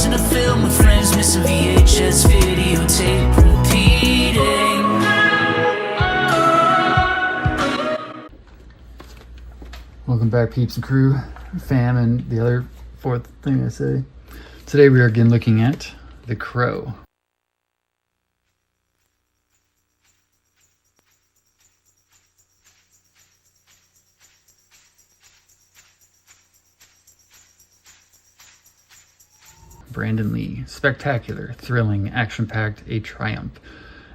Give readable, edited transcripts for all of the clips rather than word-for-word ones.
watching a film with friends, missing VHS videotape repeating. Welcome back, peeps and crew, fam, and the other fourth thing I say. Today we are again looking at The Crow. Brandon Lee. Spectacular, thrilling, action-packed, a triumph.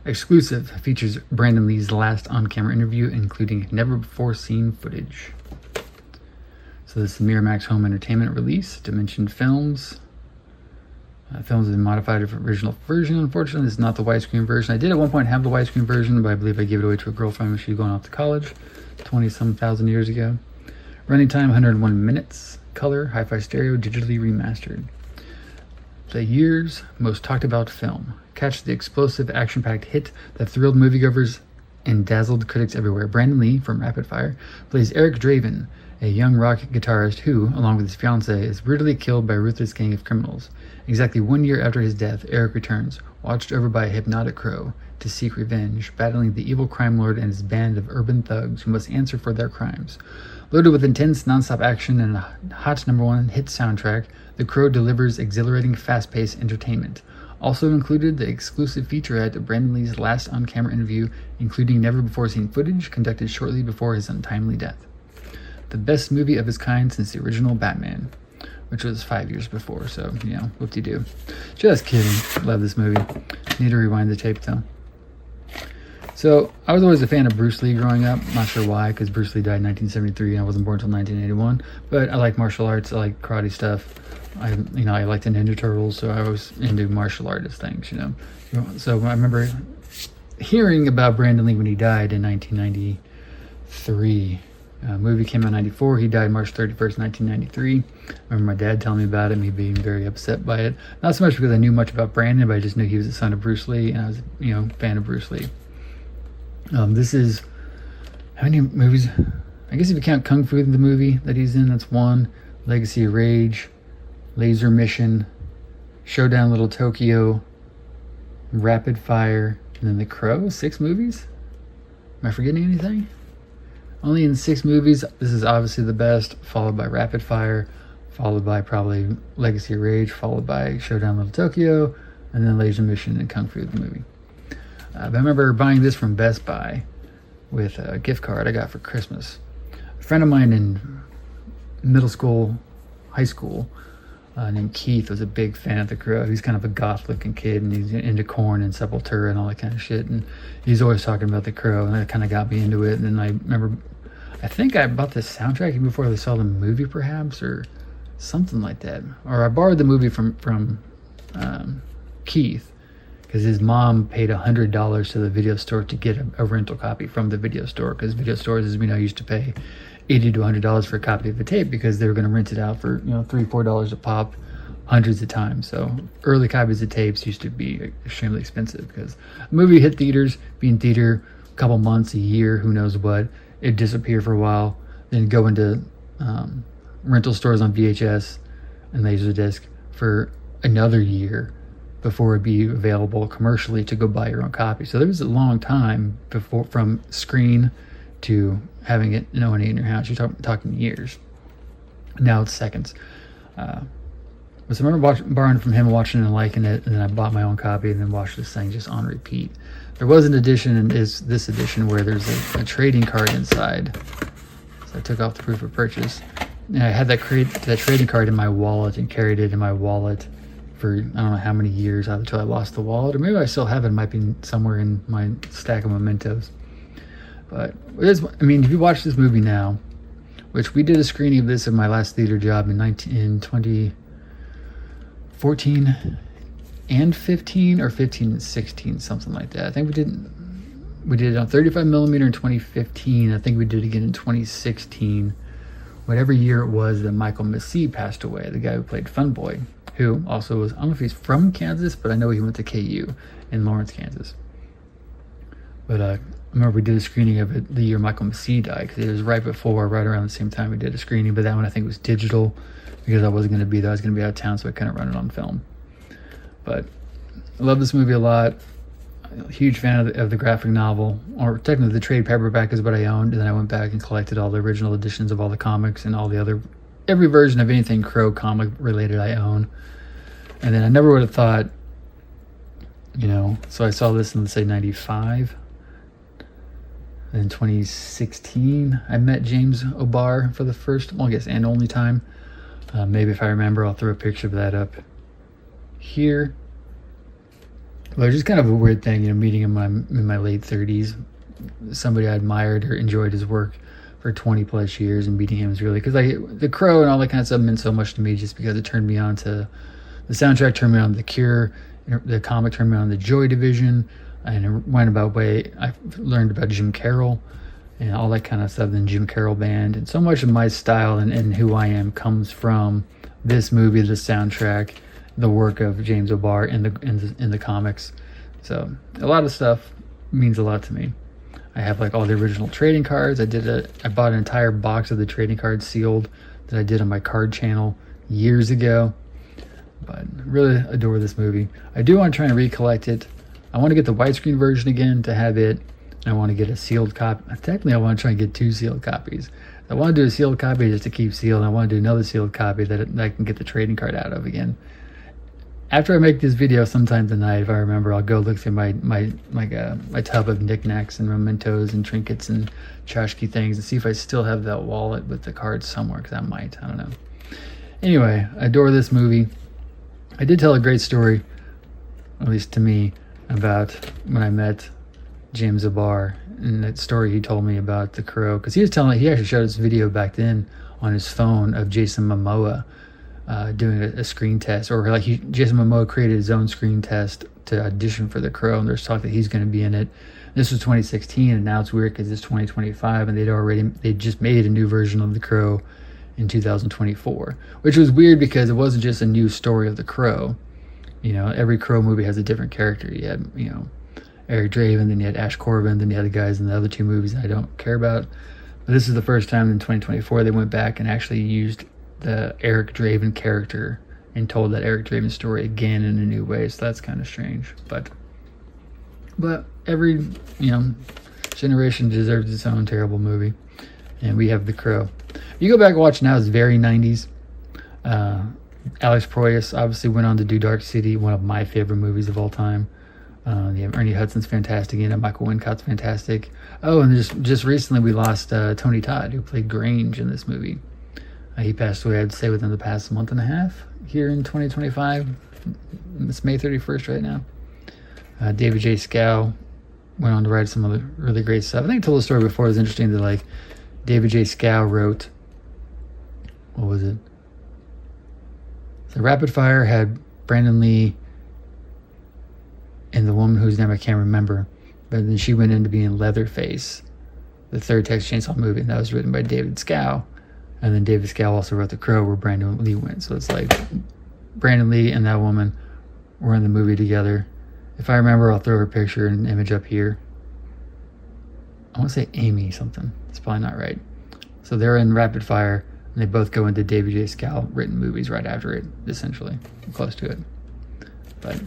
Exclusive features Brandon Lee's last on-camera interview, including never-before-seen footage. So this is Miramax Home Entertainment release. Dimension Films. Films have been modified for original version. Unfortunately, this is not the widescreen version. I did at one point have the widescreen version, but I believe I gave it away to a girlfriend when she was going off to college 20-some thousand years ago. Running time, 101 minutes. Color, hi-fi stereo, digitally remastered. The year's most talked about film. Catch the explosive, action-packed hit that thrilled moviegoers and dazzled critics everywhere. Brandon Lee, from Rapid Fire, plays Eric Draven, a young rock guitarist who, along with his fiancée, is brutally killed by a ruthless gang of criminals. Exactly 1 year after his death, Eric returns, watched over by a hypnotic crow, to seek revenge, battling the evil crime lord and his band of urban thugs who must answer for their crimes. Loaded with intense, non-stop action and a hot #1 hit soundtrack, The Crow delivers exhilarating, fast-paced entertainment. Also included the exclusive featurette of Brandon Lee's last on-camera interview, including never-before-seen footage conducted shortly before his untimely death. The best movie of its kind since the original Batman, which was 5 years before, so, you know, whoop-de-doo. Just kidding. Love this movie. Need to rewind the tape, though. So, I was always a fan of Bruce Lee growing up. Not sure why, because Bruce Lee died in 1973 and I wasn't born until 1981. But I like martial arts. I like karate stuff. I like the Ninja Turtles, so I was into martial artist things, you know. So I remember hearing about Brandon Lee when he died in 1993. Movie came out in 94. He died March 31st, 1993. I remember my dad telling me about it, me being very upset by it. Not so much because I knew much about Brandon, but I just knew he was the son of Bruce Lee, and I was, you know, a fan of Bruce Lee. This is, how many movies? I guess if you count Kung Fu, the movie that he's in, that's one. Legacy of Rage, Laser Mission, Showdown Little Tokyo, Rapid Fire, and then The Crow. 6 movies? Am I forgetting anything? Only in 6 movies. This is obviously the best, followed by Rapid Fire, followed by probably Legacy of Rage, followed by Showdown Little Tokyo, and then Laser Mission and Kung Fu, the movie. I remember buying this from Best Buy with a gift card I got for Christmas. A friend of mine in middle school, high school, named Keith, was a big fan of The Crow. He's kind of a goth-looking kid, and he's into Korn and Sepultura and all that kind of shit. And he's always talking about The Crow, and that kind of got me into it. And then I remember, I think I bought the soundtrack even before I saw the movie, perhaps, or something like that. Or I borrowed the movie from Keith, because his mom paid $100 to the video store to get a rental copy from the video store, because video stores, as we know, used to pay $80 to $100 for a copy of the tape because they were going to rent it out for, you know, $3, $4 a pop hundreds of times. So early copies of tapes used to be extremely expensive because a movie hit theaters, be in theater a couple months, a year, who knows what. It'd disappear for a while, then go into rental stores on VHS and Laserdisc for another year before it'd be available commercially to go buy your own copy. So there was a long time before, from screen to having it in O&E in your house. You're talking years. Now it's seconds. So I remember borrowing from him, watching it and liking it, and then I bought my own copy and then watched this thing just on repeat. There was an edition, and is this edition, where there's a trading card inside. So I took off the proof of purchase. And I had that trading card in my wallet and carried it in my wallet for I don't know how many years until I lost the wallet, or maybe I still have it. It might be somewhere in my stack of mementos. But it is, I mean, if you watch this movie now, which we did a screening of this in my last theater job in 2014 and 15, or 15 and 16, something like that. I think we did it on 35 millimeter in 2015. I think we did it again in 2016. Whatever year it was that Michael Massey passed away, the guy who played Fun Boy, who also was, I don't know if he's from Kansas, but I know he went to KU in Lawrence, Kansas. But I remember we did a screening of it the year Michael Massey died, because it was right around the same time we did a screening, but that one I think was digital, because I wasn't going to be there. I was going to be out of town, so I couldn't run it on film. But I love this movie a lot. Huge fan of the graphic novel, or technically the trade paperback is what I owned, and then I went back and collected all the original editions of all the comics and all the other, every version of anything Crow comic related I own. And then I never would have thought, you know, so I saw this in, let's say, 95. In 2016, I met James O'Barr for the first, well, I guess, and only time. Maybe if I remember, I'll throw a picture of that up here. But it's just kind of a weird thing, you know, meeting him when I'm in my late 30s. Somebody I admired or enjoyed his work for 20 plus years, and meeting him is really, because The Crow and all that kind of stuff meant so much to me, just because it turned me on to the soundtrack, turned me on to The Cure, the comic turned me on to the Joy Division, and it went about way. I learned about Jim Carroll and all that kind of stuff, and Jim Carroll Band, and so much of my style and who I am comes from this movie, the soundtrack, the work of James O'Barr in the comics. So a lot of stuff means a lot to me. I have like all the original trading cards. I bought an entire box of the trading cards sealed that I did on my card channel years ago. But really adore this movie. I do want to try and recollect it. I want to get the widescreen version again to have it. And I want to get a sealed copy. Technically, I want to try and get 2 sealed copies. I want to do a sealed copy just to keep sealed. And I want to do another sealed copy that I can get the trading card out of again. After I make this video sometime tonight, if I remember, I'll go look through my tub of knickknacks and mementos and trinkets and tchotchke things and see if I still have that wallet with the cards somewhere, because I might. I don't know. Anyway, I adore this movie. I did tell a great story, at least to me, about when I met James O'Barr, and that story he told me about The Crow, because he actually showed us a video back then on his phone of Jason Momoa doing a screen test, or like Jason Momoa created his own screen test to audition for The Crow, and there's talk that he's going to be in it. This was 2016, and now it's weird because it's 2025, and they just made a new version of The Crow in 2024, which was weird because it wasn't just a new story of The Crow. You know, every Crow movie has a different character. You had, you know, Eric Draven, then you had Ash Corbin, then you had the guys in the other 2 movies that I don't care about. But this is the first time in 2024 they went back and actually used the Eric Draven character and told that Eric Draven story again in a new way. So that's kind of strange. But every, you know, generation deserves its own terrible movie. And we have The Crow. You go back and watch now, it's very 90s. Alex Proyas obviously went on to do Dark City, one of my favorite movies of all time. You have Ernie Hudson's fantastic in it. Michael Wincott's fantastic. Oh, and just recently we lost Tony Todd, who played Grange in this movie. He passed away, I'd say, within the past month and a half here in 2025. It's May 31st right now. David J. Scow went on to write some other really great stuff. I think I told the story before. It was interesting that, like, David J. Scow wrote, what was it? So Rapid Fire had Brandon Lee and the woman whose name I can't remember, but then she went into being Leatherface, the third Texas Chainsaw movie, and that was written by David Scow. And then David Scow also wrote The Crow, where Brandon Lee went. So it's like Brandon Lee and that woman were in the movie together. If I remember, I'll throw her picture and image up here. I want to say Amy something. It's probably not right. So they're in Rapid Fire, and they both go into David J. Scow written movies right after it, essentially. Close to it. But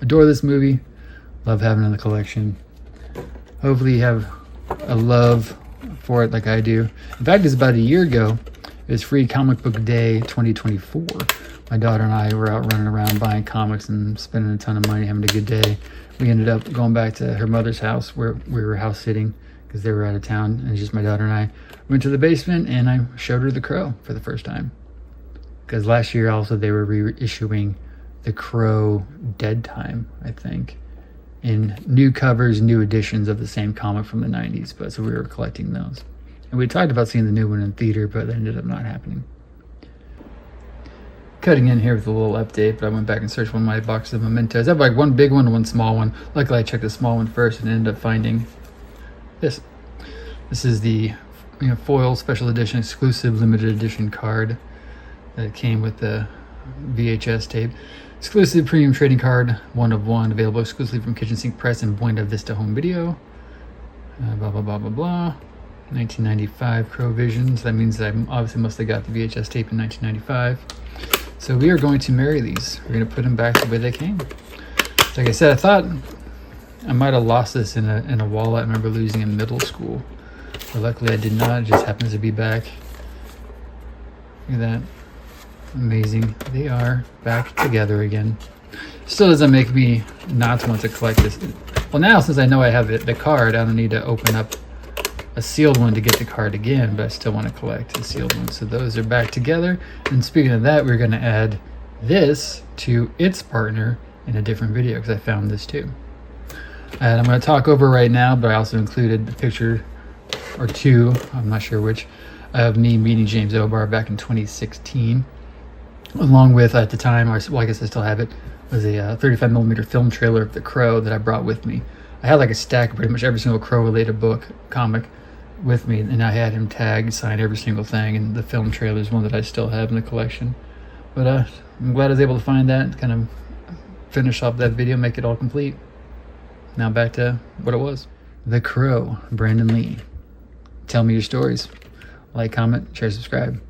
adore this movie. Love having it in the collection. Hopefully you have a love for it like I do. In fact, it's about a year ago. It was Free Comic Book Day 2024. My daughter and I were out running around buying comics and spending a ton of money, having a good day. We ended up going back to her mother's house where we were house sitting because they were out of town, and just my daughter and I went to the basement and I showed her The Crow for the first time. Because last year also they were reissuing The Crow Dead Time, I think, in new covers, new editions of the same comic from the 90s. But so we were collecting those. And we talked about seeing the new one in theater, but that ended up not happening. Cutting in here with a little update, but I went back and searched one of my boxes of mementos. I have like one big one and one small one. Luckily I checked the small one first and ended up finding this. This is the foil special edition exclusive limited edition card that came with the VHS tape. Exclusive premium trading card, 1 of 1, available exclusively from Kitchen Sink Press and Buena Vista Home Video. Blah, blah, blah, blah, blah. 1995 Crow Visions. That means that I obviously must have got the VHS tape in 1995. So we are going to marry these. We're going to put them back the way they came. Like I said, I thought I might have lost this in a wallet I remember losing in middle school. But luckily I did not. It just happens to be back. Look at that. Amazing. They are back together again. Still doesn't make me not want to collect this. Well, now since I know I have the card, I don't need to open up a sealed one to get the card again, but I still want to collect the sealed one. So those are back together. And speaking of that, we're going to add this to its partner in a different video because I found this too. And I'm going to talk over right now, but I also included a picture or two, I'm not sure which, of me meeting James O'Barr back in 2016. Along with, at the time, well, I guess I still have it, was a 35mm film trailer of The Crow that I brought with me. I had like a stack of pretty much every single Crow-related comic with me, and I had him tag, sign every single thing, and the film trailer is one that I still have in the collection. But I'm glad I was able to find that, kind of finish off that video, make it all complete. Now back to what it was. The Crow, Brandon Lee. Tell me your stories. Like, comment, share, subscribe.